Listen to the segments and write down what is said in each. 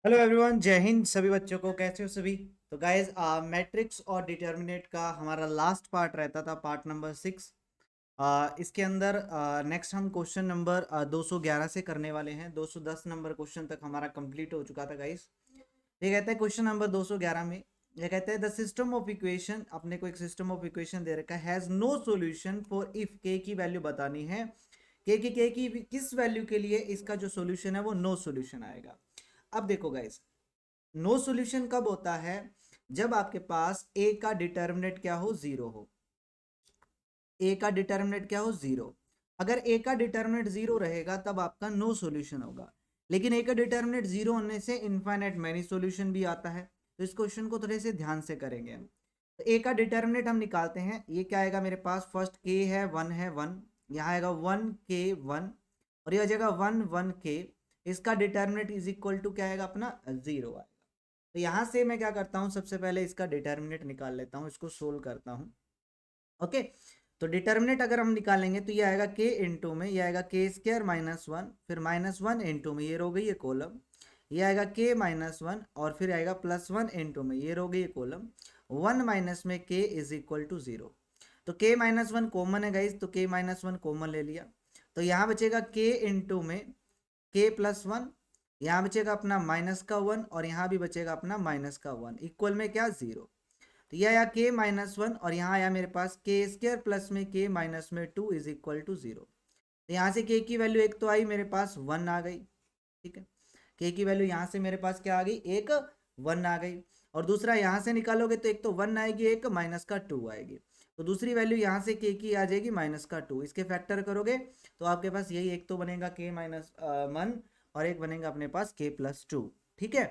Hello everyone, जय हिंद सभी बच्चों को। कैसे हो सभी? तो गाइज मैट्रिक्स और डिटर्मिनेट का हमारा लास्ट पार्ट रहता था, पार्ट नंबर 6। इसके अंदर नेक्स्ट हम क्वेश्चन नंबर 211 से करने वाले हैं। 210 नंबर क्वेश्चन तक हमारा कंप्लीट हो चुका था गाइज। ये कहता है क्वेश्चन नंबर 211 में ये कहता है द सिस्टम ऑफ इक्वेशन, अपने को एक सिस्टम ऑफ इक्वेशन दे रखा है, has no solution for if K की वैल्यू बतानी है। के की किस वैल्यू के लिए इसका जो सॉल्यूशन है वो नो सॉल्यूशन आएगा। अब देखो गाइस, नो सॉल्यूशन कब होता है? जब आपके पास ए का डिटर्मिनेंट क्या हो, जीरो हो। ए का डिटर्मिनेंट क्या हो, जीरो। अगर ए का डिटर्मिनेंट जीरो रहेगा तब आपका नो सॉल्यूशन होगा। लेकिन ए का डिटर्मिनेंट जीरो होने से इनफाइनाइट मैनी सॉल्यूशन भी आता है। तो इस क्वेश्चन को थोड़े से ध्यान से करेंगे हम। तो ए का डिटर्मिनेंट हम निकालते हैं। ये क्या आएगा मेरे पास? फर्स्ट के है वन, यहाँ आएगा 1 के 1 और ये आ जाएगा 1 1 के। इसका डिटर्मिनेंट इज इक्वल टू क्या आएगा अपना? जीरो आएगा। तो यहाँ से मैं क्या करता हूँ, सबसे पहले इसका डिटर्मिनेंट निकाल लेता हूँ, इसको सोल्व करता हूँ। ओके, तो डिटर्मिनेंट अगर हम निकालेंगे तो ये आएगा के इंटू में, ये आएगा के स्क्वायर -1, फिर -1 इंटू में, ये रो गई ये कॉलम। ये आएगा के -1 और फिर आएगा +1 इंटू में, ये रो गई ये कॉलम। 1 माइनस में के इज इक्वल टू 0। तो के -1 कॉमन है गाइज, तो के -1 कॉमन ले लिया। तो यहाँ बचेगा के इंटू में k+1, यहाँ बचेगा अपना -1 और यहाँ भी बचेगा अपना -1, इक्वल में क्या? 0। तो यह आया k -1 और यहाँ आया मेरे पास के स्क्वायर प्लस में k माइनस में 2 इज इक्वल टू 0। तो यहाँ से k की वैल्यू एक तो आई मेरे पास 1 आ गई, ठीक है। k की वैल्यू यहाँ से मेरे पास क्या आ गई? एक 1 आ गई। और दूसरा यहाँ से निकालोगे तो एक तो 1 आएगी, एक -2 आएगी। तो दूसरी वैल्यू यहाँ से k की आ जाएगी -2। इसके फैक्टर करोगे तो आपके पास यही एक तो बनेगा k-1 और एक बनेगा अपने पास k+2, ठीक है।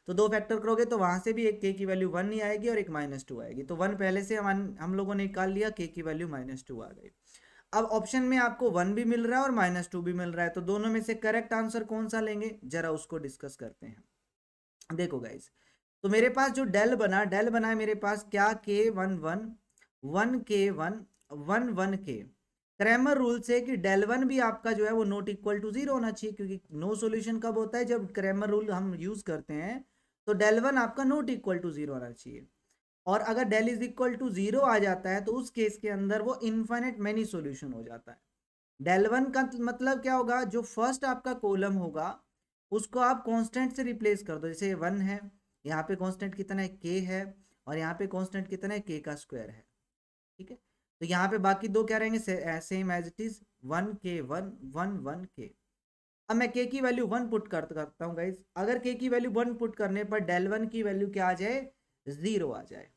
तो दो फैक्टर करोगे तो वहां से भी एक k की वैल्यू 1 ही आएगी और एक -2 आएगी। तो 1 पहले से हम लोगों ने निकाल लिया, k की वैल्यू -2 आ गई। अब ऑप्शन में आपको 1 भी मिल रहा है और -2 भी मिल रहा है, तो दोनों में से करेक्ट आंसर कौन सा लेंगे, जरा उसको डिस्कस करते हैं। देखो गाइस, तो मेरे पास जो डेल बना है मेरे पास क्या? k11 1 k1 क्रैमर रूल से कि डेल वन भी आपका जो है वो नॉट इक्वल टू 0 होना चाहिए, क्योंकि नो सॉल्यूशन कब होता है? जब क्रैमर रूल हम यूज करते हैं। तो डेल वन आपका नॉट इक्वल टू 0 होना चाहिए। और अगर डेल इज इक्वल टू 0 आ जाता है तो उस केस के अंदर वो इनफाइनाइट मैनी सॉल्यूशन हो जाता है। डेल वन का मतलब क्या होगा? जो फर्स्ट आपका कॉलम होगा उसको आप कांस्टेंट से रिप्लेस कर दो। जैसे 1 है, यहाँ पे कांस्टेंट कितना है? k है, और यहाँ पे कांस्टेंट कितना है? k का स्क्वायर है, ठीक है। तो यहाँ पे बाकी दो क्या रहेंगे? Same as it is 1 k 1 अब मैं k की वैल्यू 1 पुट करता हूँ गाइज। अगर k की वैल्यू 1 पुट करने पर डेल वन की वैल्यू क्या आ जाए? 0 आ जाए,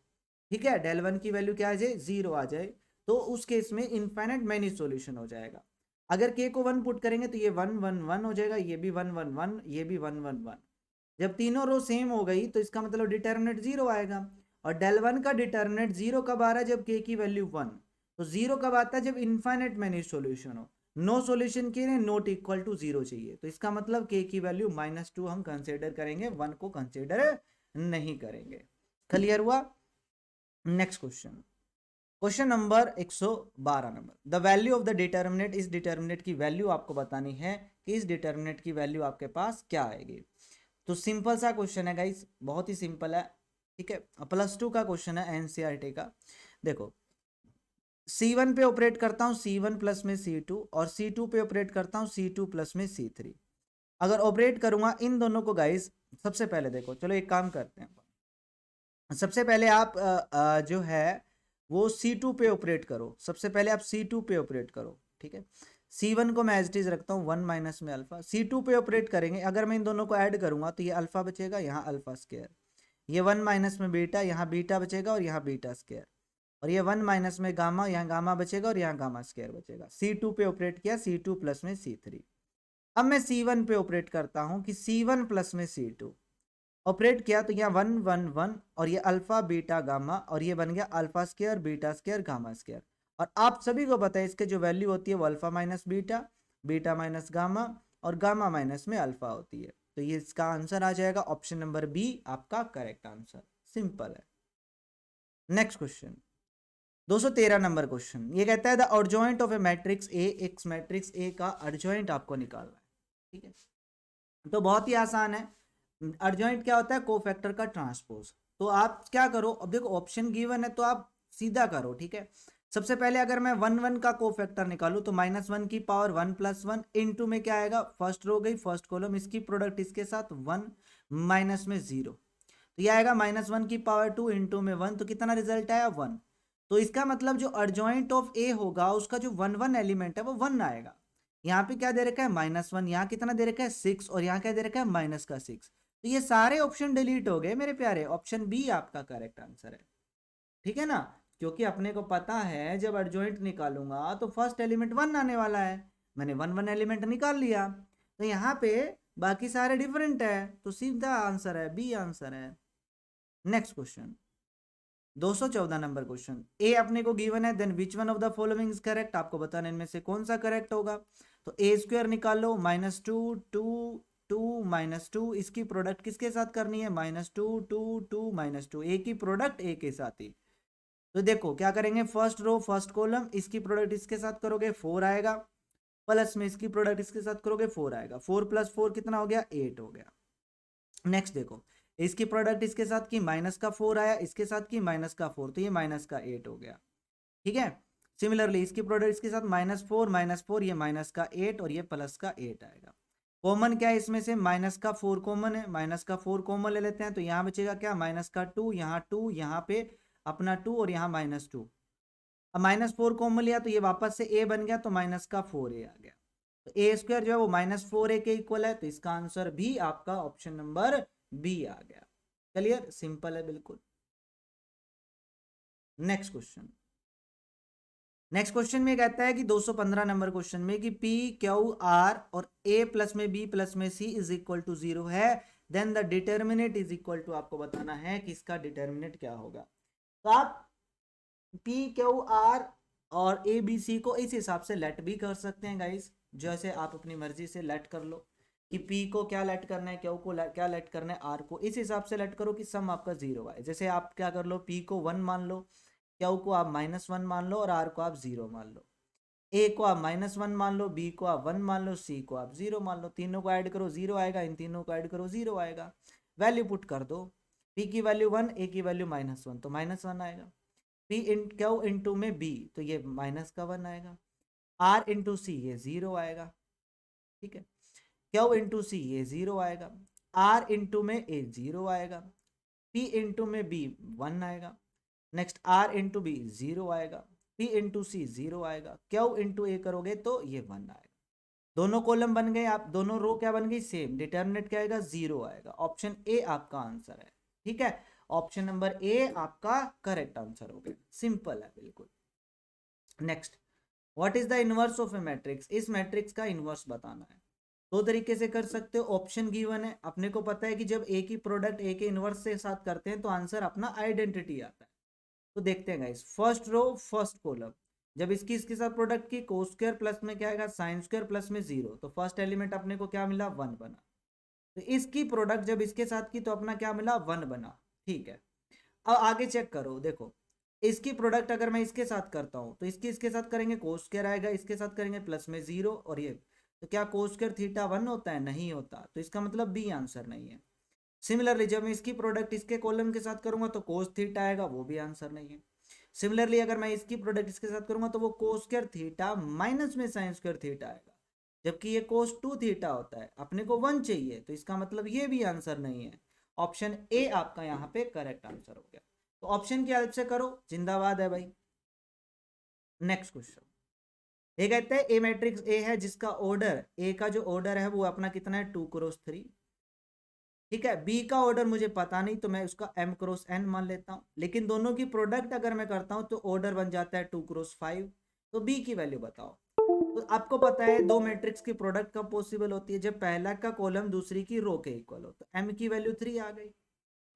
ठीक है। डेल वन की वैल्यू क्या आ जाए? 0 आ जाए। तो उस केस में इनफाइनाइट मैनी सॉल्यूशन हो जाएगा। अगर k को 1 पुट करेंगे तो ये 1 1 1 हो जाएगा, ये भी 1 1 1, ये भी 1 1 1। जब तीनों रो सेम हो गई तो इसका मतलब डिटर्मिनेंट 0 आएगा। और डेल वन का डिटर्मिनेंट 0 कब आ रहा है? जब k की वैल्यू 1। तो 0 कब आता है? जब इनफाइनाइट मैनी सॉल्यूशन हो। नो सॉल्यूशन के लिए नॉट इक्वल टू 0 चाहिए, तो इसका मतलब k की वैल्यू -2 हम कंसिडर करेंगे, 1 को कंसिडर नहीं करेंगे। क्लियर हुआ? Next question, question number 112 number. The value of the determinant, इस डिटर्मिनेंट की वैल्यू आपको बतानी है कि इस डिटर्मिनेंट की वैल्यू आपके पास क्या आएगी। तो सिंपल सा क्वेश्चन है गाइस, बहुत ही सिंपल है, ठीक है। +2 का क्वेश्चन है एनसीईआरटी का। देखो, C1 पे ऑपरेट करता हूँ C1 प्लस में C2, और C2 पे ऑपरेट करता हूँ C2 प्लस में C3। अगर ऑपरेट करूंगा इन दोनों को गाइस, सबसे पहले देखो, चलो एक काम करते हैं। सबसे पहले आप जो है वो C2 पे ऑपरेट करो। सबसे पहले आप C2 पे ऑपरेट करो, ठीक है। C1 को मैं एज इट इज रखता हूँ 1 माइनस में अल्फा। C2 पे ऑपरेट करेंगे, अगर मैं इन दोनों को ऐड करूंगा तो ये अल्फा बचेगा, यहाँ अल्फा स्क्वायर, ये 1 माइनस में बीटा, यहाँ बीटा बचेगा और यहाँ बीटा स्क्वायर, और ये 1 माइनस में गामा, यहाँ गामा बचेगा और यहाँ गामा स्क्वायर बचेगा। C2 पे ऑपरेट किया, C2 प्लस में C3। अब मैं C1 पे ऑपरेट करता हूँ कि C1 प्लस में C2 ऑपरेट किया, तो यहाँ 1 1 1 और ये अल्फा बीटा गामा, और ये बन गया alpha square beta square gamma square. और आप सभी को पता है इसके जो वैल्यू होती है वो alpha minus beta, beta minus gamma और गामा माइनस में अल्फा होती है। तो ये इसका आंसर आ जाएगा ऑप्शन नंबर बी आपका करेक्ट आंसर। सिंपल है। Next question, 213 number question. ये कहता है the adjoint of a matrix A, एक मैट्रिक्स ए का अर्जॉइंट आपको निकालना है, ठीक है। तो बहुत ही आसान है। अर्जॉइंट क्या होता है? कोफैक्टर का ट्रांसपोज। तो आप क्या करो, अब देखो ऑप्शन गिवन है तो आप सीधा करो, ठीक है। सबसे पहले अगर मैं 1 1 का कोफैक्टर निकालूं तो -1 की पावर 1 + 1 इनटू में क्या आएगा? फर्स्ट रो गई, फर्स्ट कॉलम, इसकी प्रोडक्ट इसके साथ 1 माइनस में 0, तो ये आएगा -1 की पावर 2 इनटू में 1, तो कितना रिजल्ट आया? 1। तो इसका मतलब जो अर्जॉइंट ऑफ ए होगा उसका जो 1 1 एलिमेंट है वो 1 आएगा। यहाँ पे क्या दे रखा है? -1, यहाँ कितना दे रखा है? 6, और यहाँ क्या दे रखा है? -6। तो ये सारे ऑप्शन डिलीट हो गए मेरे प्यारे, ऑप्शन बी आपका करेक्ट आंसर है, ठीक है ना। क्योंकि अपने को पता है जब एडजॉइंट निकालूंगा तो फर्स्ट एलिमेंट 1 आने वाला है, मैंने 1 1 एलिमेंट निकाल लिया, तो यहाँ पे बाकी सारे डिफरेंट है, तो सीधा आंसर है बी आंसर है। Next question 214 number question, A अपने को गिवन है, then which one of the following is correct, आपको बताना इनमें से कौन सा करेक्ट होगा। तो ए स्क्वायर निकालो, -2 2 2 -2, इसकी प्रोडक्ट किसके साथ करनी है? -2 2 2 -2, ए की प्रोडक्ट ए के साथ ही। तो देखो क्या करेंगे, फर्स्ट रो फर्स्ट कॉलम, इसकी प्रोडक्ट इसके साथ करोगे 4 आएगा, प्लस में इसकी प्रोडक्ट इसके साथ करोगे 4 आएगा, 4 + 4 कितना हो गया? 8 हो गया। नेक्स्ट देखो, इसकी प्रोडक्ट इसके साथ की -4 आया, इसके साथ की -4, तो ये -8 हो गया, ठीक है। सिमिलरली इसकी प्रोडक्ट इसके साथ -4 -4, ये -8 और ये +8 आएगा। कॉमन क्या है इसमें से? -4 कॉमन है, -4 कॉमन ले लेते हैं, तो यहाँ बचेगा क्या? -2, यहाँ 2, यहाँ पे अपना 2 और यहाँ -2। अब -4 कॉमन लिया तो ये वापस से a बन गया, तो -4a आ गया, तो ए स्क्वायर जो है वो -4a के इक्वल है, तो इसका आंसर भी आपका ऑप्शन नंबर बी आ गया। क्लियर, सिंपल है बिल्कुल। नेक्स्ट क्वेश्चन, नेक्स्ट क्वेश्चन में कहता है कि 215 नंबर क्वेश्चन में कि P Q R और A प्लस में B प्लस में C इज इक्वल टू 0 है, then the determinant is equal to, आपको बताना है कि इसका डिटर्मिनेंट क्या होगा। तो आप P Q R और A B C को इस हिसाब से लेट भी कर सकते हैं गाइस, जैसे आप अपनी मर्जी से लेट कर लो कि P को क्या लेट करना है, Q को क्या लेट करना है, R को इस हिसाब से लेट करो कि सम आपका 0 आए। जैसे आप क्या कर लो, P को 1 मान लो, Q को आप -1 मान लो और R को आप 0 मान लो, A को आप -1 मान लो, B को आप 1 मान लो, C को आप 0 मान लो, तीनों को ऐड करो 0 आएगा, इन तीनों को ऐड करो 0 आएगा। वैल्यू पुट कर दो, P की वैल्यू 1, A की वैल्यू -1, तो -1 आएगा। P इन Q इंटू में B, तो ये -1 आएगा। R इंटू C ये 0 आएगा, ठीक है। Q इंटू C ये 0 आएगा, R इंटू में A 0 आएगा, P इंटू में B 1 आएगा, नेक्स्ट R इंटू बी 0 आएगा, P इंटू सी 0 आएगा, Q इंटू ए करोगे तो ये 1 आएगा। दोनों कॉलम बन गए, आप दोनों रो क्या बन गई? सेम। डिटर्मिनेंट क्या आएगा? 0 आएगा। ऑप्शन ए आपका आंसर है, ठीक है। ऑप्शन नंबर ए आपका करेक्ट आंसर हो गया, सिंपल है बिल्कुल। Next, what is the inverse of a matrix, इस मैट्रिक्स का इनवर्स बताना है। दो तरीके से कर सकते हो, ऑप्शन गिवन है, अपने को पता है कि जब ए की प्रोडक्ट ए के इनवर्स से साथ करते हैं तो आंसर अपना आइडेंटिटी आता है। तो देखते हैं guys, first row first column, जब इसकी इसके साथ प्रोडक्ट की कोस स्क्वायर प्लस में क्या आएगा? साइन स्क्वायर प्लस में 0, तो फर्स्ट एलिमेंट अपने को क्या मिला? 1 बना। तो इसकी प्रोडक्ट जब इसके साथ की तो अपना क्या मिला? 1 बना, ठीक है। अब आगे चेक करो, देखो इसकी प्रोडक्ट अगर मैं इसके साथ करता हूं तो इसके साथ करेंगे कोस स्क्वायर आएगा, इसके साथ करेंगे प्लस में 0 और ये, तो क्या कोस स्क्वायर थीटा 1 होता है? नहीं होता, तो इसका मतलब बी आंसर नहीं है। सिमिलरली जब मैं इसकी प्रोडक्ट इसके कॉलम के साथ करूंगा तो कोस थीटा आएगा, वो भी आंसर नहीं है। सिमिलरली अगर मैं इसकी प्रोडक्ट इसके साथ करूंगा तो वो कोस स्क्वायर थीटा माइनस में साइन स्क्वायर थीटा आएगा, जबकि ये कोस 2 थीटा होता है, अपने को 1 चाहिए, तो इसका मतलब ये भी आंसर नहीं है। ऑप्शन ए आपका यहाँ पे करेक्ट आंसर हो गया। तो ऑप्शन की हेल्प से करो, जिंदाबाद है भाई। नेक्स्ट क्वेश्चन, ये कहते हैं ए मैट्रिक्स ए है जिसका ऑर्डर, ए का जो ऑर्डर है वो अपना कितना है? 2x3, ठीक है। बी का ऑर्डर मुझे पता नहीं तो मैं उसका m×n मान लेता हूं, लेकिन दोनों की प्रोडक्ट अगर मैं करता हूं तो ऑर्डर बन जाता है 2x5। तो बी की वैल्यू बताओ। तो आपको पता है दो मैट्रिक्स की प्रोडक्ट कब पॉसिबल होती है? जब पहला का कॉलम दूसरी की रो के इक्वल हो, तो m की वैल्यू 3 आ गई।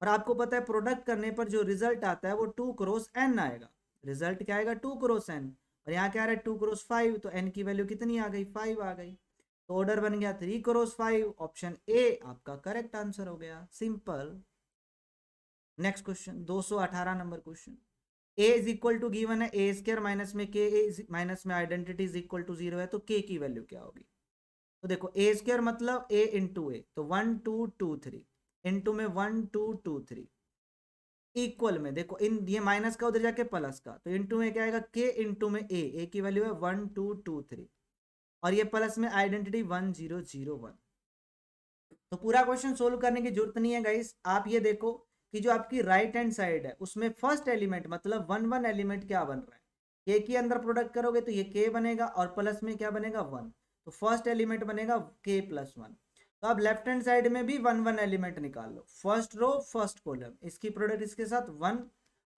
और आपको पता है प्रोडक्ट करने पर जो रिजल्ट आता है वो 2x n आएगा, रिजल्ट क्या आएगा? 2x n, और यहाँ क्या आ रहा है? 2x5, तो n की वैल्यू कितनी आ गई? 5 आ गई, तो ऑर्डर बन गया 3x5। ऑप्शन ए आपका करेक्ट आंसर हो गया, simple. Next question 218 number question, a is equal to given है ए स्क्वायर माइनस में के माइनस में आइडेंटिटी इज इक्वल टू 0 है, तो k की वैल्यू क्या होगी? तो देखो ए स्क्वायर मतलब a इंटू ए, तो 1 2 2 3, इंटू में 1 2 2 3 इक्वल में, देखो इन ये माइनस का उधर जाके प्लस का, तो इंटू में क्या आएगा के इंटू में ए की वैल्यू है 1 2 2 3 और ये प्लस में आइडेंटिटी 1 0 0 1। तो पूरा क्वेश्चन सोल्व करने की जरूरत नहीं है गाइस, आप ये देखो कि जो आपकी राइट हैंड साइड है उसमें फर्स्ट एलिमेंट मतलब 1 1 एलिमेंट क्या बन रहा है, के की अंदर प्रोडक्ट करोगे तो ये के बनेगा और प्लस में क्या बनेगा 1, तो फर्स्ट एलिमेंट बनेगा के प्लस 1। तो अब लेफ्ट हैंड साइड में भी 1 1 एलिमेंट निकाल लो, फर्स्ट रो फर्स्ट कॉलम, इसकी प्रोडक्ट इसके साथ 1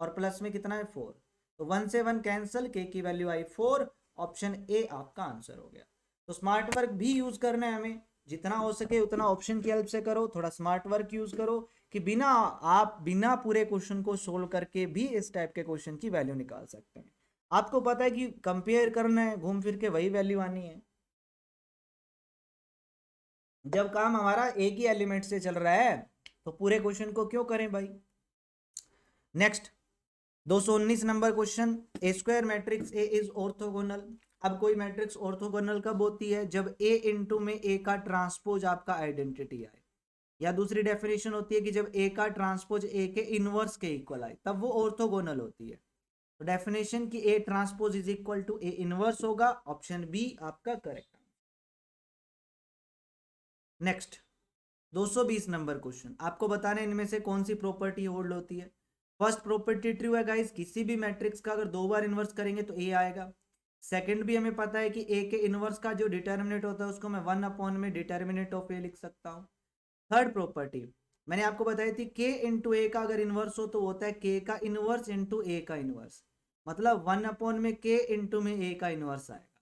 और प्लस में कितना है 4, तो 1 से 1 कैंसिल, के की वैल्यू आई 4, ऑप्शन ए आपका आंसर हो गया। तो स्मार्ट वर्क भी यूज करना है हमें, जितना हो सके उतना ऑप्शन की हेल्प से करो, थोड़ा स्मार्ट वर्क यूज करो कि बिना पूरे क्वेश्चन को सोल्व करके भी इस टाइप के क्वेश्चन की वैल्यू निकाल सकते हैं। आपको पता है कि कंपेयर करना है, घूम फिर के वही वैल्यू आनी है। जब काम हमारा एक ही एलिमेंट से चल रहा है तो पूरे क्वेश्चन को क्यों करें भाई। Next 219 number question, A square matrix A is orthogonal. अब कोई मैट्रिक्स ऑर्थोगोनल कब होती है, जब ए इंटू में ए का ट्रांसपोज आपका आइडेंटिटी आए, या दूसरी डेफिनेशन होती है कि जब ए का ट्रांसपोज ए के इनवर्स के इक्वल आए तब वो ऑर्थोगोनल होती है। तो डेफिनेशन की A transpose is equal to A inverse होगा, ऑप्शन बी आपका करेक्ट। नेक्स्ट 220 नंबर क्वेश्चन, आपको बताना है इनमें से कौन सी प्रॉपर्टी होल्ड होती है। फर्स्ट प्रॉपर्टी ट्रू है गाइस, किसी भी मैट्रिक्स का अगर 2 बार इन्वर्स करेंगे तो ए आएगा। सेकंड भी हमें पता है कि ए के इनवर्स का जो डिटर्मिनेंट होता है उसको मैं 1 अपॉन में डिटर्मिनेंट ऑफ ए लिख सकता हूँ। थर्ड प्रॉपर्टी मैंने आपको बताई थी, के इंटू ए का अगर इनवर्स हो तो होता है के का इनवर्स इंटू ए का इनवर्स, मतलब 1 अपॉन में के इंटू में ए का इनवर्स आएगा।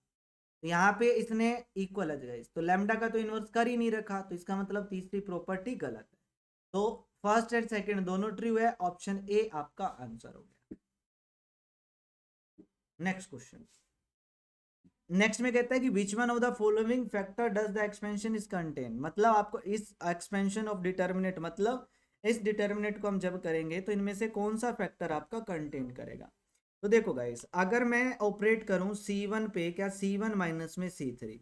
तो यहाँ पे इसने इक्वल है गाइस, तो लैम्डा का तो इन्वर्स कर ही नहीं रखा, तो इसका मतलब तीसरी प्रॉपर्टी गलत है। तो फर्स्ट एंड सेकंड दोनों ट्रू है, ऑप्शन ए आपका आंसर हो गया। नेक्स्ट क्वेश्चन, नेक्स्ट में कहता है कि विच one of the following factor does the expansion is contain, मतलब आपको इस एक्सपेंशन ऑफ डिटर्मिनेट, मतलब इस डिटर्मिनेट को हम जब करेंगे तो इनमें से कौन सा फैक्टर आपका कंटेन करेगा। तो देखो गाइस, अगर मैं ऑपरेट करूं C1 पे, क्या C1 माइनस में C3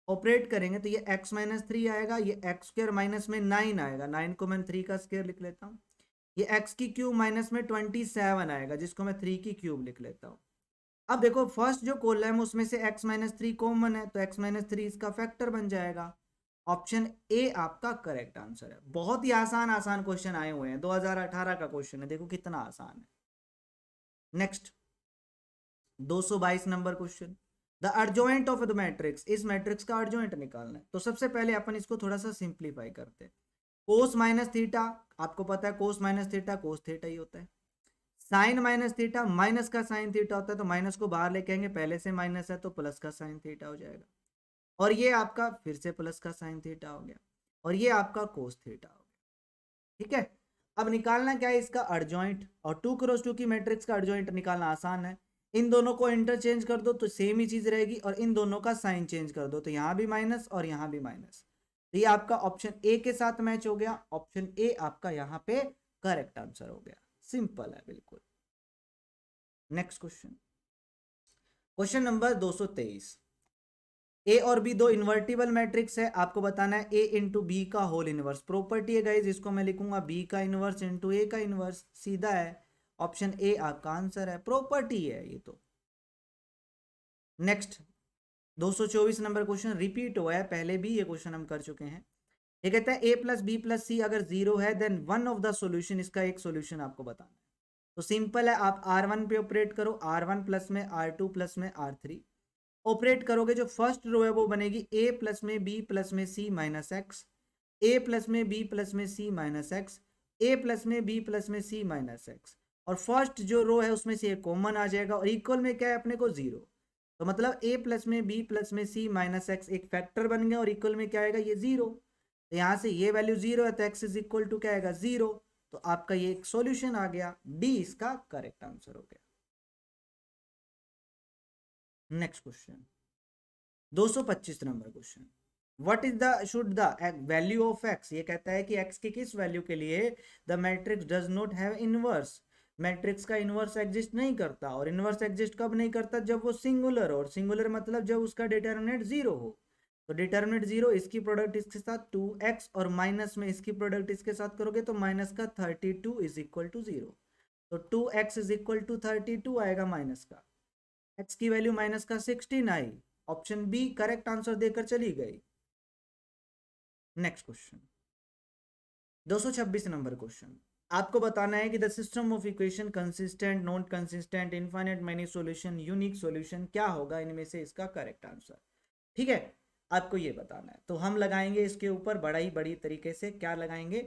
ऑपरेट करेंगे तो ये x माइनस 3 आएगा, ये एक्स स्क्र माइनस में 9 आएगा, 9 को मैं 3 का स्क्वायर लिख लेता हूँ, ये x की क्यूब माइनस में 27 आएगा जिसको मैं 3 की क्यूब लिख लेता हूँ। अब देखो फर्स्ट जो कॉलम है उसमें से x माइनस 3 कॉमन है, तो x माइनस 3 इसका फैक्टर बन जाएगा, ऑप्शन ए आपका करेक्ट आंसर है। बहुत ही आसान आसान क्वेश्चन आए हुए हैं, 2018 का क्वेश्चन है, देखो कितना आसान है। Next 222 number question, the adjoint of the matrix, इस मैट्रिक्स का अर्जोइंट निकालना है। तो सबसे पहले अपन इसको थोड़ा सा सिंप्लीफाई करते हैं। कोस माइनस थीटा, आपको पता है cos minus theta cos theta ही होता है। साइन माइनस थीटा, माइनस का साइन थीटा होता है, तो माइनस को बाहर लेके आएंगे, पहले से माइनस है तो प्लस का साइन थीटा हो जाएगा, और ये आपका फिर से प्लस का साइन थीटा हो गया, और ये आपका कोस थीटा हो गया। ठीक है, अब निकालना क्या है इसका अर्जोइंट, और 2 क्रॉस 2 की मैट्रिक्स का अर्जोइंट निकालना आसान है। इन दोनों को इंटरचेंज कर दो तो सेम ही चीज रहेगी, और इन दोनों का साइन चेंज कर दो तो यहाँ भी माइनस और यहाँ भी माइनस, तो ये आपका ऑप्शन ए के साथ मैच हो गया, ऑप्शन ए आपका यहाँ पे करेक्ट आंसर हो गया, सिंपल है बिल्कुल। नेक्स्ट क्वेश्चन, क्वेश्चन नंबर 223, ए और बी दो इन्वर्टिबल मैट्रिक्स है, आपको बताना है ए इंटू बी का होल इनवर्स, प्रॉपर्टी है गाइज, इसको मैं लिखूंगा बी का इनवर्स इंटू ए का इनवर्स, सीधा है, ऑप्शन ए आपका आंसर है, प्रॉपर्टी है ये तो। नेक्स्ट 224 नंबर क्वेश्चन रिपीट हुआ है, पहले भी ये क्वेश्चन हम कर चुके हैं। ये कहता है A plus B plus C अगर 0 है then one of the solution, इसका एक सॉल्यूशन आपको बताना है। तो सिंपल है, आप R1 पे ऑपरेट करो, R1 प्लस में R2 प्लस में R3 ऑपरेट करोगे, जो फर्स्ट रो है वो बनेगी a प्लस में b प्लस में c माइनस एक्स, ए प्लस में b प्लस में c माइनस एक्स, ए प्लस में b प्लस में c माइनस एक्स, और फर्स्ट जो रो है उसमें से कॉमन आ जाएगा, और इक्वल में क्या है अपने को 0, तो मतलब a प्लस में b प्लस में c माइनस एक्स एक फैक्टर बन गया, और इक्वल में क्या आएगा ये 0, तो यहाँ से ये वैल्यू 0 है तो x इज इक्वल टू क्या आएगा 0, तो आपका ये एक सॉल्यूशन आ गया, डी इसका करेक्ट आंसर हो गया। Next question 225 number question, what is the should the value of x, ये कहता है कि x के किस वैल्यू के लिए the matrix does not have inverse, matrix का इनवर्स एग्जिस्ट नहीं करता, और इनवर्स एग्जिस्ट कब नहीं करता, जब वो सिंगुलर हो, और सिंगुलर मतलब जब उसका डिटरमिनेंट 0 हो। तो डिटर्मिनेंट 0, इसकी प्रोडक्ट इसके साथ 2x और माइनस में इसकी प्रोडक्ट इसके साथ करोगे तो माइनस का 32 इज इक्वल टू 0। तो 2x इज इक्वल टू 32 आएगा माइनस का, x की वैल्यू माइनस का 16 आई, ऑप्शन बी करेक्ट आंसर देकर चली गई। नेक्स्ट क्वेश्चन 226 नंबर क्वेश्चन, आपको बताना है कि the system of equation consistent, non consistent, infinite many solution, unique solution, क्या होगा इनमें से इसका करेक्ट आंसर। ठीक है, आपको ये बताना है। तो हम लगाएंगे इसके ऊपर बड़ी तरीके से, क्या लगाएंगे,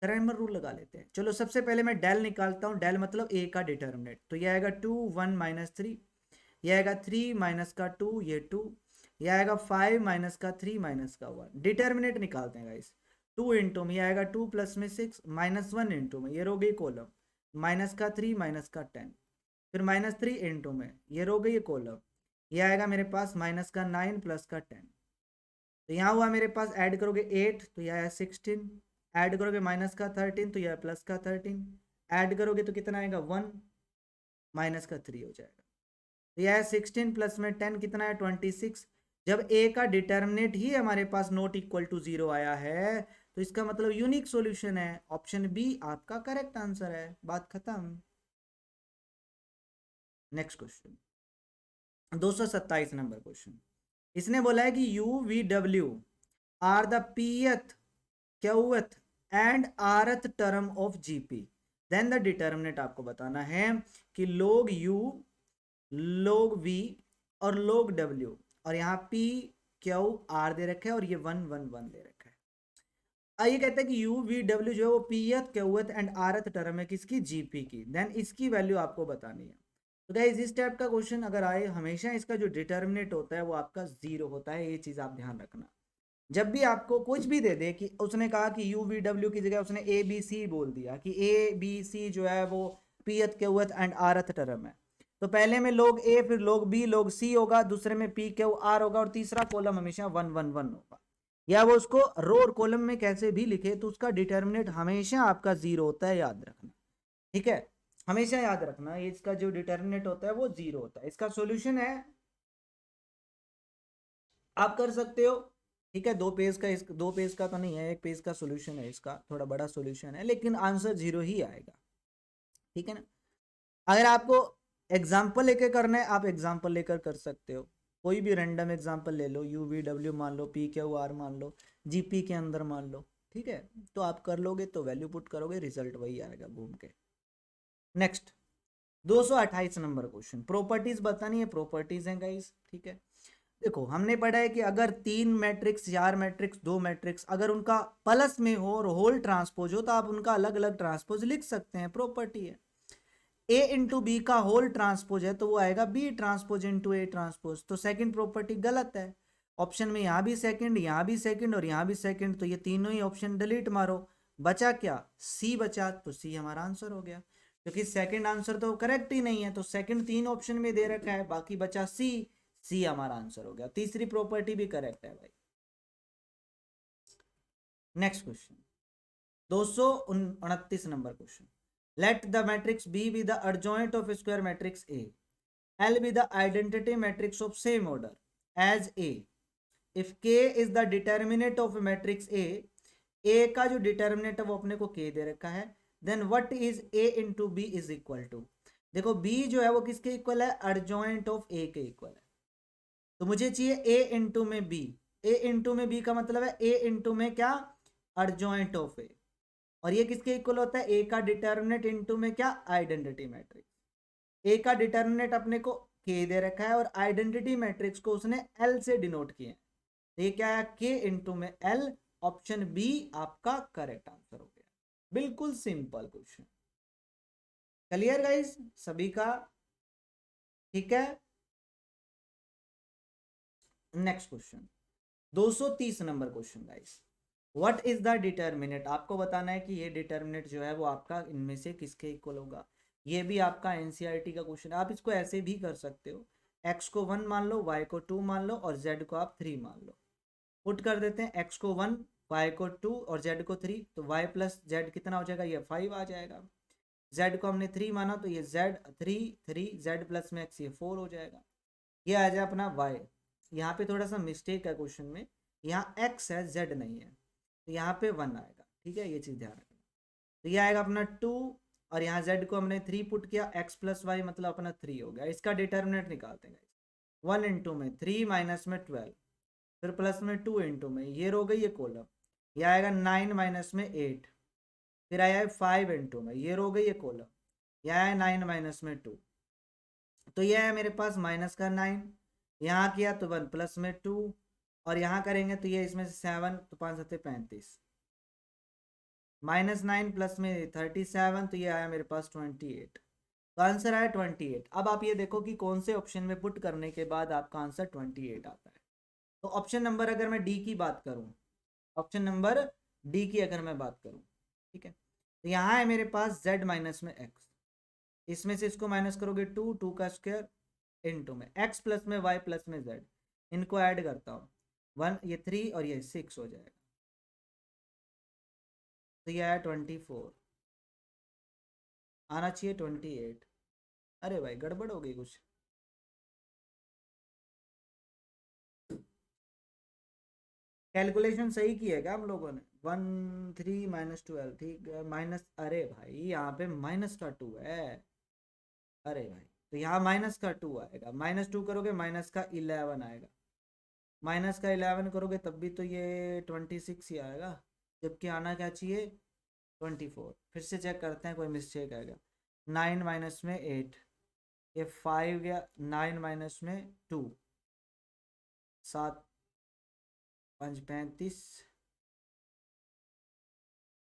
क्रैमर रूल लगा लेते हैं। चलो सबसे पहले मैं डेल निकालता हूं, डेल मतलब ए का डिटर्मिनेंट, तो ये आएगा 2 1 माइनस 3, ये आएगा 3 माइनस का 2, ये 2, ये आएगा 5 माइनस का 3 माइनस का 1। डिटर्मिनेंट निकालते हैं गाइस, 2 इंटू में ये आएगा 2 प्लस में 6 माइनस 1 इंटू में ये रो गई कॉलम, माइनस का 3 माइनस का 10, फिर माइनस 3 इंटू में ये रो गई कॉलम, ये आएगा मेरे पास माइनस का 9 प्लस का 10। तो यहाँ हुआ मेरे पास, ऐड करोगे 8 तो यह आया 16, ऐड करोगे माइनस का 13 तो यह प्लस का 13, ऐड करोगे तो कितना आएगा 1 माइनस का 3 हो जाएगा। तो यह है 16 प्लस में 10 कितना है 26। जब ए का डिटर्मिनेंट ही हमारे पास नॉट इक्वल टू 0 आया है तो इसका मतलब यूनिक सॉल्यूशन है, ऑप्शन बी आपका करेक्ट आंसर है, बात खत्म। नेक्स्ट क्वेश्चन 227 नंबर क्वेश्चन, इसने बोला है कि यू वी डब्ल्यू are the pth qth and rth term of GP, then the determinant आपको बताना है कि लोग यू, लोग वी और लोग डब्ल्यू, और यहाँ पी क्यू आर दे रखे है और ये 1 1 1 दे रखा है। ये कहते हैं कि यू वी डब्ल्यू जो है वो पीएथ क्यूएथ एंड आरथ टर्म है किसकी, जीपी की, देन इसकी वैल्यू आपको बतानी है। तो गाइस इस टाइप का क्वेश्चन अगर आए, हमेशा इसका जो डिटर्मिनेंट होता है वो आपका 0 होता है, ये चीज आप ध्यान रखना। जब भी आपको कुछ भी दे दे कि उसने कहा कि यू वी डब्ल्यू की जगह उसने ए बी सी बोल दिया कि ए बी सी जो है वो पीएथ क्यूएथ एंड आरथ टर्म है, तो पहले में लोग ए, फिर लोग बी, लोग सी होगा, दूसरे में पी क्यू आर होगा और तीसरा कॉलम हमेशा 1 1 1 होगा। या वो उसको रो और कॉलम में कैसे भी लिखे तो उसका डिटर्मिनेंट हमेशा आपका 0 होता है, याद रखना। ठीक है, हमेशा याद रखना इसका जो डिटर्मिनेंट होता है वो 0 होता है। इसका सॉल्यूशन है, आप कर सकते हो। ठीक है, 2 पेज का, इस 2 पेज का तो नहीं है, 1 पेज का सॉल्यूशन है, इसका थोड़ा बड़ा सॉल्यूशन है, लेकिन आंसर 0 ही आएगा। ठीक है ना, अगर आपको एग्जाम्पल लेकर करना है आप एग्जाम्पल लेकर कर सकते हो, कोई भी रैंडम एग्जाम्पल ले लो, यू वी डब्ल्यू मान लो, पी क्यू आर मान लो, जीपी के अंदर मान लो। ठीक है, तो आप कर लोगे तो वैल्यू पुट करोगे, रिजल्ट वही आएगा घूम के। नेक्स्ट 228 नंबर क्वेश्चन, प्रॉपर्टीज बतानी है, प्रॉपर्टीज हैं गाइस। ठीक है, देखो हमने पढ़ा है कि अगर 3 मैट्रिक्स, 4 मैट्रिक्स, 2 मैट्रिक्स अगर उनका प्लस में हो और होल ट्रांसपोज हो तो आप उनका अलग अलग ट्रांसपोज लिख सकते हैं, प्रॉपर्टी है। ए इंटू बी का होल ट्रांसपोज है तो वो आएगा B transpose into A transpose, तो सेकंड प्रॉपर्टी गलत है। ऑप्शन में यहाँ भी सेकंड, यहाँ भी सेकंड और यहाँ भी सेकंड, तो ये तीनों ही ऑप्शन डिलीट मारो, बचा क्या, सी बचा, तो सी हमारा आंसर हो गया, क्योंकि सेकंड आंसर तो करेक्ट ही नहीं है, तो सेकंड 3 ऑप्शन में दे रखा है, बाकी बचा सी, सी हमारा आंसर हो गया। तीसरी प्रॉपर्टी भी करेक्ट है भाई। Next question 229 number question, let the matrix B be the adjoint of square matrix A, L be the identity matrix of same order as A, if K is the determinant of matrix A, A का जो determinant है वो अपने को K दे रखा है, then what is A into B is equal to, देखो B जो है वो किसके इक्वल है, अर्जॉइंट ऑफ A के इक्वल है, तो मुझे चाहिए A इंटू में B, A इंटू में B का मतलब है A इंटू में क्या, अर्जॉइंट ऑफ A, और ये किसके इक्वल होता है, ए का डिटर्मिनेंट इनटू में क्या, आइडेंटिटी मैट्रिक्स। ए का डिटर्मिनेंट अपने को के दे रखा है और आइडेंटिटी मैट्रिक्स को उसने एल से डिनोट किया है, तो ये क्या है, के इंटू में एल, ऑप्शन बी आपका करेक्ट आंसर हो गया। बिल्कुल सिंपल क्वेश्चन, क्लियर गाइस सभी का। ठीक है, next question 230 number question guys, what is the determinant, आपको बताना है कि ये डिटर्मिनेंट जो है वो आपका इनमें से किसके इक्वल होगा। ये भी आपका एनसीईआरटी का क्वेश्चन है, आप इसको ऐसे भी कर सकते हो, x को 1 मान लो, y को 2 मान लो और z को आप 3 मान लो। पुट कर देते हैं, x को 1, y को 2 और z को 3, तो y प्लस z कितना हो जाएगा, ये 5 आ जाएगा। z को हमने 3 माना तो ये z 3 3, z प्लस में x ये 4 हो जाएगा, ये आ जाए अपना y। यहाँ पे थोड़ा सा मिस्टेक है क्वेश्चन में, यहाँ x है z नहीं है, तो यहाँ पे 1 आएगा। ठीक है, ये चीज़ ध्यान रखना। तो ये आएगा अपना 2, और यहाँ z को हमने 3 पुट किया, x प्लस वाई मतलब अपना 3 हो गया। इसका डिटर्मिनेंट निकालते हैं। 1 इंटू में 3 माइनस में 12, फिर प्लस में 2 इंटू में ये रो गई ये कॉलम, ये आएगा 9 माइनस में 8, फिर आया है 5 इंटू में ये रो गई ये कॉलम, यह आया 9 माइनस में 2, तो यह है मेरे पास माइनस का 9, यहाँ किया तो 1 प्लस में 2, और यहाँ करेंगे तो ये इसमें से 7, तो 5 7 35, -9 प्लस में 37, तो ये आया मेरे पास 28। तो आंसर आया 28। अब आप ये देखो कि कौन से ऑप्शन में पुट करने के बाद आपका आंसर 28 आता है। तो ऑप्शन नंबर अगर मैं डी की बात करूं, ऑप्शन नंबर डी की अगर मैं बात करूं, ठीक है, तो यहाँ है मेरे पास z माइनस में x, इसमें से इसको माइनस करोगे 2, 2 का स्क्वायर इंटू में x प्लस में y प्लस में z, इनको ऐड करता हूँ 1, ये 3 और ये 6 हो जाएगा, तो ये आया 24, आना चाहिए 28। अरे भाई गड़बड़ हो गई कुछ, कैलकुलेशन सही की है क्या हम लोगों ने? 1 3 माइनस 12, ठीक है, माइनस, अरे भाई यहाँ पे माइनस का 2 है, अरे भाई तो यहाँ माइनस का 2 आएगा, -2 करोगे माइनस का 11 आएगा, माइनस का 11 करोगे तब भी तो ये 26 ही आएगा, जबकि आना क्या चाहिए 24। फिर से चेक करते हैं कोई मिस्टेक आएगा। 9 माइनस में 8, ये 5 गया, 9 माइनस में 2, 7 5 35,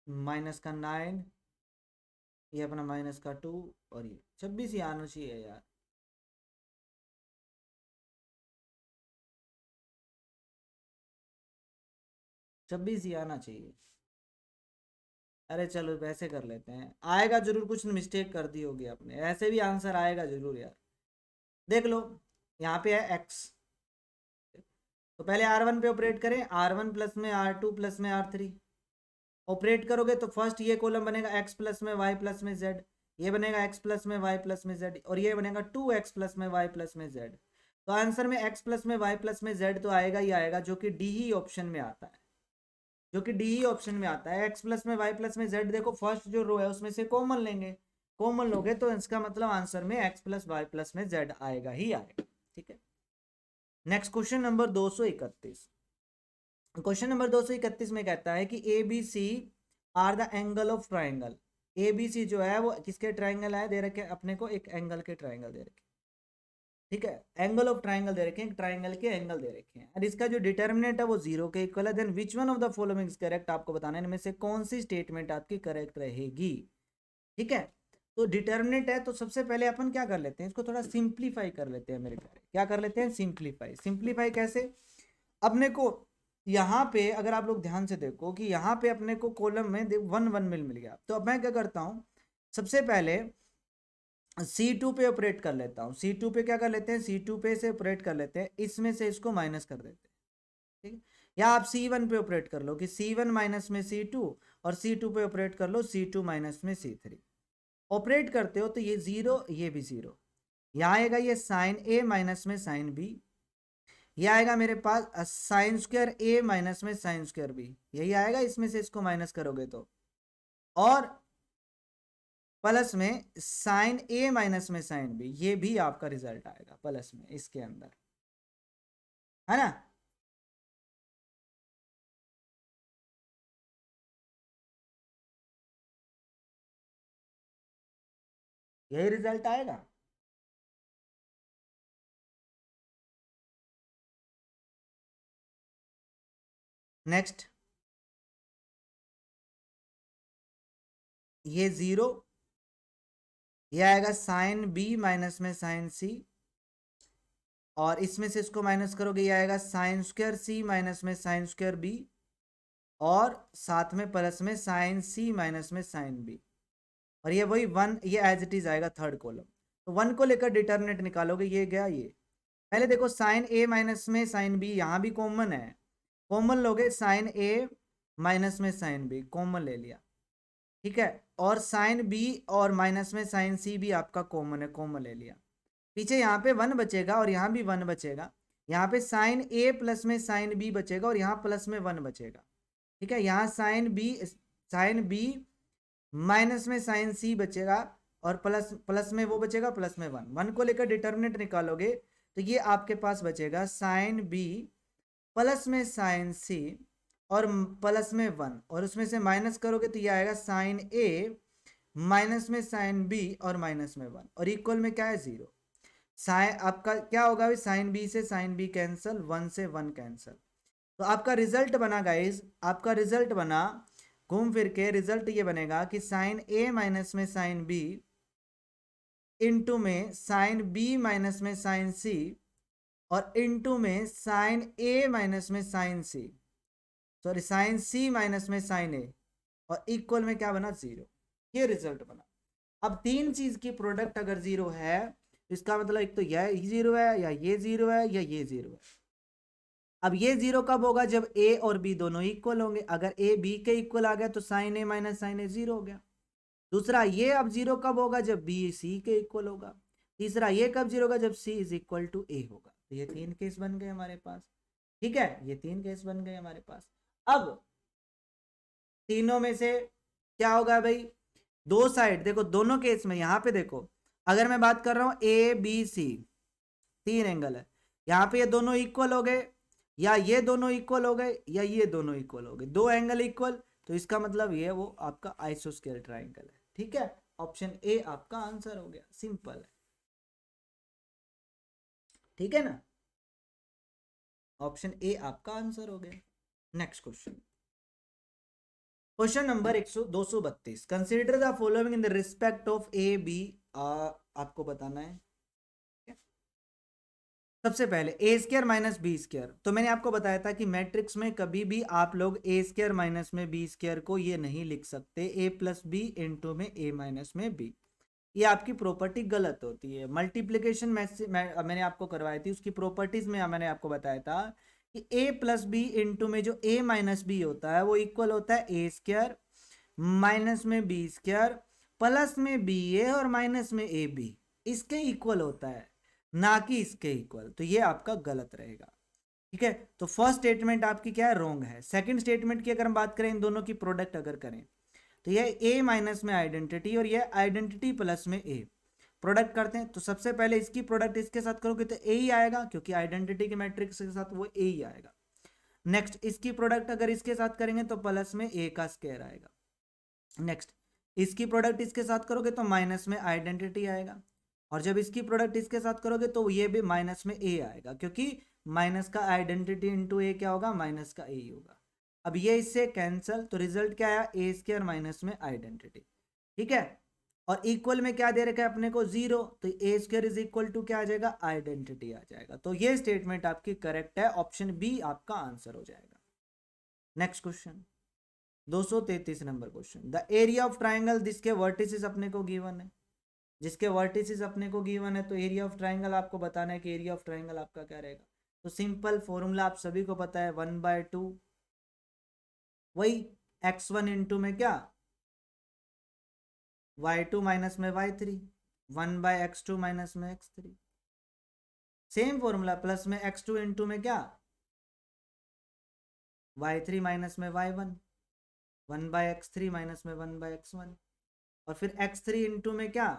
माइनस का 9, ये अपना माइनस का 2, और ये 26 ही आना चाहिए यार। छब्बीस ही आना चाहिए। अरे चलो वैसे कर लेते हैं, आएगा जरूर, कुछ मिस्टेक कर दी होगी आपने, ऐसे भी आंसर आएगा जरूर यार। देख लो यहाँ पे है x, तो पहले R1 पे ऑपरेट करें, R1 प्लस में R2 प्लस में R3 ऑपरेट करोगे तो फर्स्ट ये कॉलम बनेगा x प्लस में y प्लस में z, ये बनेगा x प्लस में y प्लस में z, और ये बनेगा 2x प्लस में y प्लस में z। तो आंसर में x प्लस में y प्लस में z तो आएगा ही आएगा, जो कि डी ही ऑप्शन में आता है, जो कि डी ही ऑप्शन में आता है। x प्लस में y प्लस में z, देखो फर्स्ट जो रो है उसमें से कॉमन लेंगे, कॉमन लोगे तो इसका मतलब आंसर में x प्लस y प्लस में z आएगा ही आएगा। ठीक है, next question number 231। Question number 231 में कहता है कि A B C are the angle of triangle. A B C जो है वो किसके ट्राइंगल है, दे रखे अपने को एक एंगल के ट्राइंगल दे रखे, ठीक है, एंगल ऑफ ट्राइंगल दे रखे हैं, ट्राइंगल के एंगल दे रखे हैं, और इसका जो डिटर्मिनेंट है वो 0 के इक्वल है। Then which one of the following is correct, आपको बताना है इनमें से कौन सी स्टेटमेंट आपकी करेक्ट रहेगी। ठीक है, तो डिटर्मिनेंट है, तो सबसे पहले अपन क्या कर लेते हैं, इसको थोड़ा सिंप्लीफाई कर लेते हैं मेरे प्यारे। क्या कर लेते हैं, सिंप्लीफाई। सिंप्लीफाई कैसे, अपने को यहाँ पे अगर आप लोग ध्यान से देखो कि यहाँ पे अपने को कॉलम में 1 1 मिल गया, तो अब मैं क्या करता हूँ, सबसे पहले C2 पे ऑपरेट कर लेता हूँ। C2 पे क्या कर लेते हैं, C2 पे से ऑपरेट कर लेते हैं, इसमें से इसको माइनस कर देते हैं। ठीक है, या आप C1 पे ऑपरेट कर लो कि C1 माइनस में C2, और C2 पे ऑपरेट कर लो C2 माइनस में C3। ऑपरेट करते हो तो ये 0, ये भी 0, यहाँ आएगा ये साइन A माइनस में साइन B, ये आएगा मेरे पास साइन स्क्वायर A माइनस में साइन स्क्वायर B, यही आएगा, इसमें से इसको माइनस करोगे तो, और प्लस में साइन A माइनस में साइन B, ये भी आपका रिजल्ट आएगा प्लस में इसके अंदर, है ना। यही रिजल्ट आएगा। नेक्स्ट, ये 0, ये आएगा साइन B माइनस में साइन C, और इसमें से इसको माइनस करोगे, ये आएगा साइन स्क्वायर C माइनस में साइन स्क्वायर B, और साथ में प्लस में साइन C माइनस में साइन B, और ये वही 1, ये एज इट इज आएगा थर्ड कॉलम। तो 1 को लेकर डिटर्मिनेंट निकालोगे, ये गया ये। पहले देखो साइन A माइनस में साइन B, यहाँ भी कॉमन है, कॉमन लोगे साइन A माइनस में साइन B, कॉमन ले लिया, ठीक है, और साइन B और माइनस में साइन C भी आपका कॉमन है, कॉमन ले लिया। पीछे यहाँ पे 1 बचेगा और यहाँ भी 1 बचेगा, यहाँ पे साइन ए प्लस में साइन बी बचेगा और यहाँ प्लस में 1 बचेगा। ठीक है, यहाँ साइन बी माइनस में साइन सी बचेगा और प्लस प्लस में वो बचेगा प्लस में 1 को लेकर डिटर्मिनेंट निकालोगे तो ये आपके पास बचेगा साइन बी प्लस में साइन सी और प्लस में 1 और उसमें से माइनस करोगे तो ये आएगा साइन ए माइनस में साइन बी और माइनस में 1 और इक्वल में क्या है 0। साइन आपका क्या होगा भाई, साइन बी से साइन बी कैंसल, 1 से 1 कैंसल। तो आपका रिजल्ट बना गाइज, आपका रिजल्ट बना घूम फिर के रिजल्ट ये बनेगा कि साइन ए माइनस में साइन बी इंटू में साइन बी माइनस में साइन सी और इंटू में साइन ए माइनस में साइन सी, सॉरी साइन सी माइनस में साइन ए और इक्वल में क्या बना 0। ये रिजल्ट बना। अब तीन चीज की प्रोडक्ट अगर 0 है इसका मतलब एक तो यह 0 है या ये 0 है या ये 0 है। अब ये 0 कब होगा, जब a और b दोनों इक्वल होंगे। अगर a b के इक्वल आ गया तो साइन ए माइनस साइन ए 0 हो गया। दूसरा ये अब 0 कब होगा, जब b c के इक्वल होगा। तीसरा ये कब 0 होगा, जब c is equal to a होगा। तो ये 3 केस बन गए हमारे पास। ठीक है, ये 3 केस बन गए हमारे पास। अब तीनों में से क्या होगा भाई, दो साइड देखो, दोनों केस में यहाँ पे देखो, अगर मैं बात कर रहा हूं ए बी सी 3 एंगल है, यहाँ पे ये दोनों इक्वल हो गए या ये दोनों इक्वल हो गए या ये दोनों इक्वल हो गए, 2 एंगल इक्वल, तो इसका मतलब ये वो आपका आइसोस्केल ट्राइंगल है। ठीक है, ऑप्शन ए आपका आंसर हो गया, सिंपल है। ठीक है ना, ऑप्शन ए आपका आंसर हो गया। Next question, question number 232, consider the following in the respect of A B. आपको बताना है सबसे पहले A square minus B square. तो मैंने आपको बताया था कि मैट्रिक्स में कभी भी आप लोग ए स्क्वायर माइनस में बी स्क्वायर को ये नहीं लिख सकते ए प्लस बी इंटू में ए माइनस में बी, ये आपकी प्रॉपर्टी गलत होती है। मल्टीप्लीकेशन मैंने आपको करवाई थी, उसकी प्रॉपर्टीज में मैंने आपको बताया था कि ए प्लस बी इंटू में जो ए माइनस बी होता है वो इक्वल होता है ए स्क्वायर माइनस में बी स्क्वायर प्लस में बी ए और माइनस में ए बी, इसके इक्वल होता है, ना कि इसके इक्वल। तो ये आपका गलत रहेगा। ठीक है, तो फर्स्ट स्टेटमेंट आपकी क्या है, रॉन्ग है। सेकंड स्टेटमेंट की अगर हम बात करें, इन दोनों की प्रोडक्ट अगर करें तो ये a माइनस में आइडेंटिटी और ये आइडेंटिटी प्लस में a, प्रोडक्ट करते हैं तो सबसे पहले इसकी प्रोडक्ट इसके साथ करोगे तो a ही आएगा, क्योंकि आइडेंटिटी के मैट्रिक्स के साथ वो a ही आएगा। नेक्स्ट इसकी प्रोडक्ट अगर इसके साथ करेंगे तो प्लस में a का स्क्वायर आएगा। नेक्स्ट इसकी प्रोडक्ट इसके साथ करोगे तो माइनस में आइडेंटिटी आएगा, और जब इसकी प्रोडक्ट इसके साथ करोगे तो ये भी माइनस में a आएगा, क्योंकि माइनस का आइडेंटिटी इंटू a क्या होगा, माइनस का a ही होगा। अब ये इससे कैंसल, तो रिजल्ट क्या आया, ए स्क्वायर माइनस में आइडेंटिटी। ठीक है, और इक्वल में क्या दे रखा है अपने को 0, तो ए स्क्वायर इज इक्वल टू क्या आ जाएगा, आइडेंटिटी आ जाएगा। तो ये स्टेटमेंट आपकी करेक्ट है, ऑप्शन बी आपका आंसर हो जाएगा। Next question 233 number question, the area of triangle जिसके वर्टिसेस अपने को गिवन है, जिसके वर्टिसेस अपने को गिवन है, तो एरिया ऑफ ट्राइंगल आपको बताना है कि एरिया ऑफ ट्राइंगल आपका क्या रहेगा। तो सिंपल फॉर्मूला आप सभी को पता है, 1/2 वही x1 इंटू में क्या y2 माइनस में y3, 1/x2 माइनस में x3। सेम फॉर्मूला प्लस में x2 इंटू में क्या y3 माइनस में y1, 1/x3 माइनस में 1/x1, और फिर x3 इंटू में क्या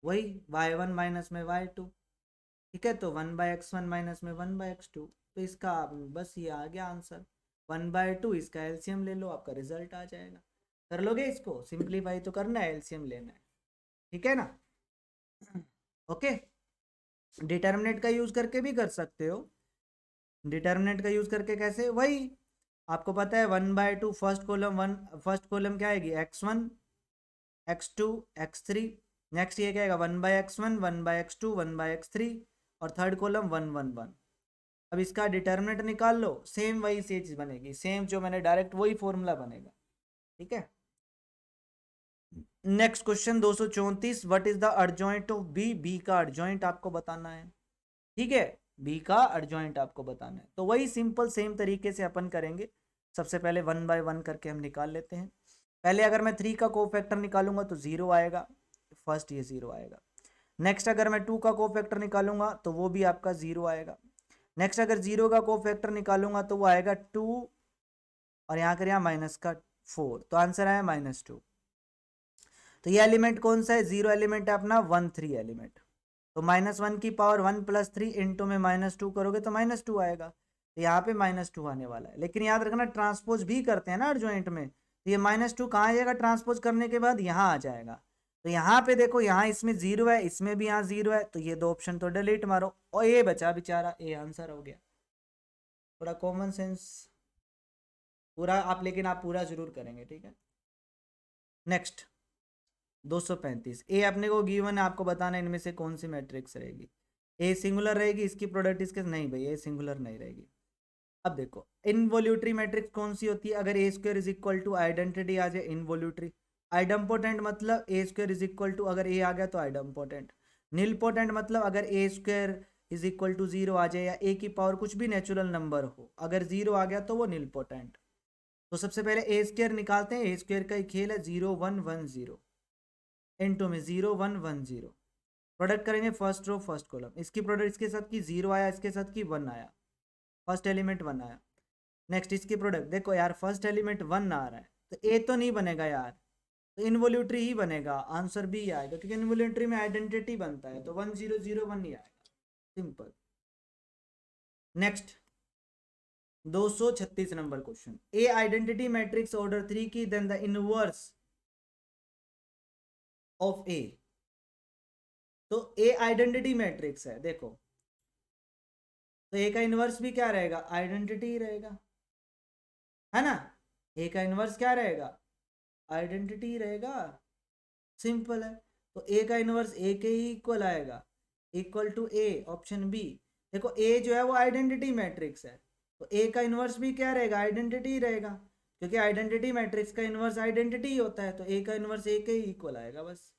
वही y1 माइनस में y2। ठीक है, तो 1/x1 माइनस में 1/x2, तो इसका बस ये आ गया आंसर 1/2। इसका एलसीएम ले लो, आपका रिजल्ट आ जाएगा। कर लोगे इसको, सिंप्लीफाई तो करना है, एलसीएम लेना है। ठीक है ना, ओके। डिटर्मिनेंट का यूज करके भी कर सकते हो। डिटर्मिनेंट का यूज करके कैसे, वही आपको पता है 1/2 फर्स्ट कॉलम क्या आएगी, x1 x2 x3। नेक्स्ट ये क्या आएगा 1/x1 1/x2 1/x3 और थर्ड कॉलम 1 1 1। अब इसका डिटर्मिनेंट निकाल लो, सेम वही चीज बनेगी, सेम जो मैंने डायरेक्ट वही फॉर्मूला बनेगा। ठीक है, next question 234, what is the adjoint of B. B का एडजॉइंट आपको बताना है। ठीक है, बी का एडजॉइंट आपको बताना है, तो वही सिंपल सेम तरीके से अपन करेंगे। सबसे पहले 1 बाय 1 करके हम निकाल लेते हैं। पहले अगर मैं 3 का कोफैक्टर निकालूंगा तो 0 आएगा, फर्स्ट ये 0 आएगा। नेक्स्ट अगर मैं 2 का कोफैक्टर निकालूंगा तो वो भी आपका 0 आएगा। नेक्स्ट अगर 0 का कोफैक्टर निकालूंगा तो वो आएगा 2 और यहाँ कर यहाँ माइनस का 4, तो आंसर आया -2। तो ये एलिमेंट कौन सा है? 0 एलिमेंट है अपना 1 3 एलिमेंट। तो -1 की पावर 1 + 3 इंटू में -2 करोगे तो -2 आएगा। तो यहाँ पे -2 आने वाला है। लेकिन याद रखना ट्रांसपोज भी करते हैं ना एडजॉइंट में, तो ये -2 कहाँ आ जाएगा ट्रांसपोज करने के बाद? यहाँ आ जाएगा। तो यहाँ पे देखो, यहाँ इसमें 0 है, इसमें भी यहाँ 0 है, तो ये 2 ऑप्शन तो डिलीट मारो और ये बचा बेचारा, ये आंसर हो गया। थोड़ा कॉमन सेंस पूरा आप, लेकिन आप पूरा जरूर करेंगे, ठीक है। नेक्स्ट 235, ए अपने को गिवन है, आपको बताना इनमें से कौन सी मैट्रिक्स रहेगी। ए सिंगुलर रहेगी, इसकी प्रोडक्ट इसके नहीं भाई, ए सिंगुलर नहीं रहेगी। अब देखो इनवॉल्यूटरी मैट्रिक्स कौन सी होती है? अगर A square is equal to identity आ जाए इनवॉल्यूटरी। आइडम्पोटेंट मतलब A square is equal to, अगर ए आ गया तो आइडम्पोटेंट। नीलपोटेंट मतलब अगर A square is equal to 0 आ जाए, या ए की पावर कुछ भी नेचुरल नंबर हो, अगर 0 आ गया तो वो नीलपोटेंट। तो सबसे पहले ए स्क्वायर निकालते हैं। ए स्क्वायर का ही खेल है, 0 1 1 0 इंटू में 0 1 1 0। प्रोडक्ट करेंगे फर्स्ट रो फर्स्ट कॉलम, इसकी प्रोडक्ट इसके साथ की 0 आया, इसके साथ की 1 आया, फर्स्ट एलिमेंट 1 आया। नेक्स्ट इसकी प्रोडक्ट देखो यार, फर्स्ट एलिमेंट 1 आ रहा है तो ए तो नहीं बनेगा यार, तो इनवॉल्यूटरी ही बनेगा, आंसर बी आएगा, क्योंकि इनवॉल्यूटरी में आइडेंटिटी बनता है, तो 1 0 0 1 ही आएगा, सिंपल। नेक्स्ट 236 नंबर क्वेश्चन, ए आइडेंटिटी मैट्रिक्स ऑर्डर 3 की, देन द इनवर्स ऑफ ए। तो ए आइडेंटिटी मैट्रिक्स है, देखो तो ए का इनवर्स भी क्या रहेगा? आइडेंटिटी ही रहेगा, है ना। ए का इनवर्स क्या रहेगा? आइडेंटिटी ही रहेगा, सिंपल है। तो ए का इनवर्स ए के ही इक्वल आएगा, equal to A, option B. देखो ए जो है वो आइडेंटिटी मैट्रिक्स है, तो ए का इनवर्स भी क्या रहेगा? आइडेंटिटी ही रहेगा, क्योंकि आइडेंटिटी मैट्रिक्स का इनवर्स आइडेंटिटी ही होता है, तो ए का इनवर्स ए के ही इक्वल आएगा बस।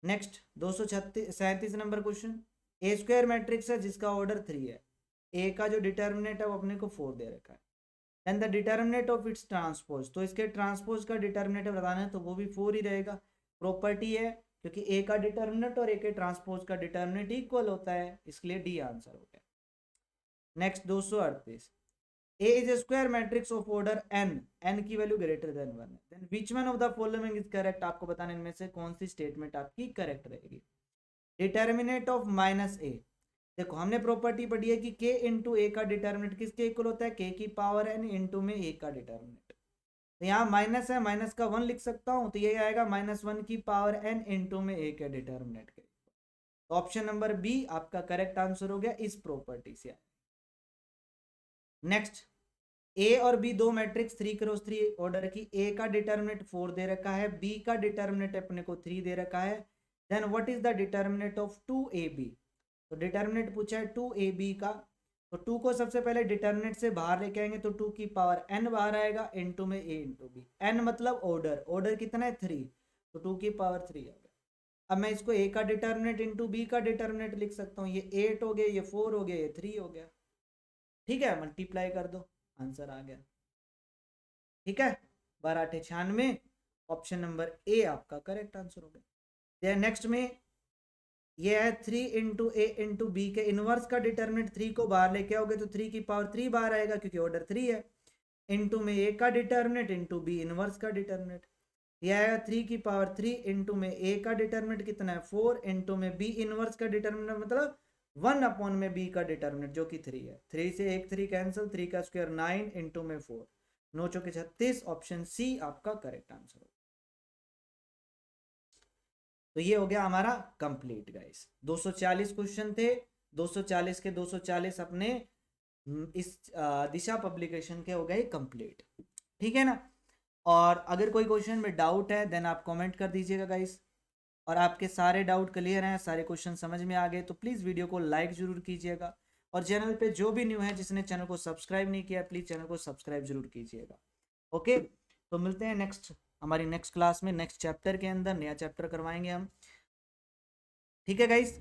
नेक्स्ट 237 नंबर क्वेश्चन, ए स्क्वायर मैट्रिक्स है जिसका ऑर्डर 3 है, ए का जो डिटर्मिनेंट है वो अपने को 4 दे रखा है, and the determinant of its transpose, तो इसके ट्रांसपोज का डिटर्मिनेंट बताना है तो वो भी 4 ही रहेगा। प्रॉपर्टी है, क्योंकि ए का डिटर्मिनेंट और ए के ट्रांसपोज का डिटर्मिनेंट इक्वल होता है, इसलिए डी आंसर हो गया। Next 238, A is a square matrix of order n, n की वैल्यू ग्रेटर देन 1 है, then which one of the following is correct, आपको बताना इनमें से कौन सी स्टेटमेंट आपकी करेक्ट रहेगी। डिटर्मिनेंट ऑफ -a, देखो हमने प्रॉपर्टी पढ़ी है कि k इंटू ए का डिटर्मिनेंट किसके इक्वल होता है? k की पावर n इंटू में a का डिटर्मिनेंट। तो यहाँ माइनस है, माइनस का 1 लिख सकता हूँ, तो ये आएगा -1 की पावर n इंटू में a के डिटर्मिनेंट के। तो ऑप्शन नंबर बी आपका करेक्ट आंसर हो गया इस प्रॉपर्टी से। नेक्स्ट ए और बी दो मैट्रिक्स 3x3 ऑर्डर की, ए का डिटर्मिनेंट 4 दे रखा है, बी का डिटर्मिनेंट अपने को 3 दे रखा है, then what is the determinant of 2ab। तो डिटर्मिनेंट पूछा है 2ab का, तो 2 को सबसे पहले डिटर्मिनेंट से बाहर लेके आएंगे, तो 2 की पावर n बाहर आएगा इंटू में a इंटू बी। n मतलब ऑर्डर, ऑर्डर कितना है 3, तो 2 की पावर 3 आ गया। अब मैं इसको a का डिटर्मिनेंट इंटू बी का डिटर्मिनेंट लिख सकता हूँ, ये 8 हो गया, ये 4 हो गया, ये 3 हो गया, ठीक है, मल्टीप्लाई कर दो, आंसर आ गया, ठीक है। 12×8 = 96, ऑप्शन नंबर ए आपका करेक्ट आंसर हो गया। नेक्स्ट में ये है 3 इंटू ए इंटू बी के इनवर्स का डिटर्मिनेंट, 3 को बाहर लेके आओगे तो 3 की पावर 3 बाहर आएगा, क्योंकि ऑर्डर 3 है, इंटू में ए का डिटर्मिनेंट इंटू बी इनवर्स का डिटर्मिनेंट, यह आएगा 3 की पावर 3 इंटू में ए का डिटर्मिनेंट कितना है 4 इंटू में बी इनवर्स का डिटर्मिनेंट मतलब 1 में बी का डिटर्मिनेंट जो कि 3 है, 3 से एक 3 कैंसिल, 3 का स्क्वायर 9 इंटू में 4, 9 चौके 36, ऑप्शन सी आपका करेक्ट आंसर हो। तो ये हो गया हमारा कंप्लीट गाइस, 240 क्वेश्चन थे, 240 के 240 अपने इस दिशा पब्लिकेशन के हो गए कंप्लीट, ठीक है ना। और अगर कोई क्वेश्चन में डाउट है देन आप कमेंट कर दीजिएगा गाइस, और आपके सारे डाउट क्लियर हैं, सारे क्वेश्चन समझ में आ गए तो प्लीज़ वीडियो को लाइक जरूर कीजिएगा, और चैनल पे जो भी न्यू है जिसने चैनल को सब्सक्राइब नहीं किया प्लीज़ चैनल को सब्सक्राइब जरूर कीजिएगा। ओके, तो मिलते हैं हमारी नेक्स्ट क्लास में, नेक्स्ट चैप्टर के अंदर, नया चैप्टर करवाएंगे हम, ठीक है गाइस।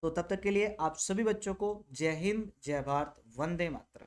तो तब तक के लिए आप सभी बच्चों को जय हिंद, जय भारत, वंदे मातरम।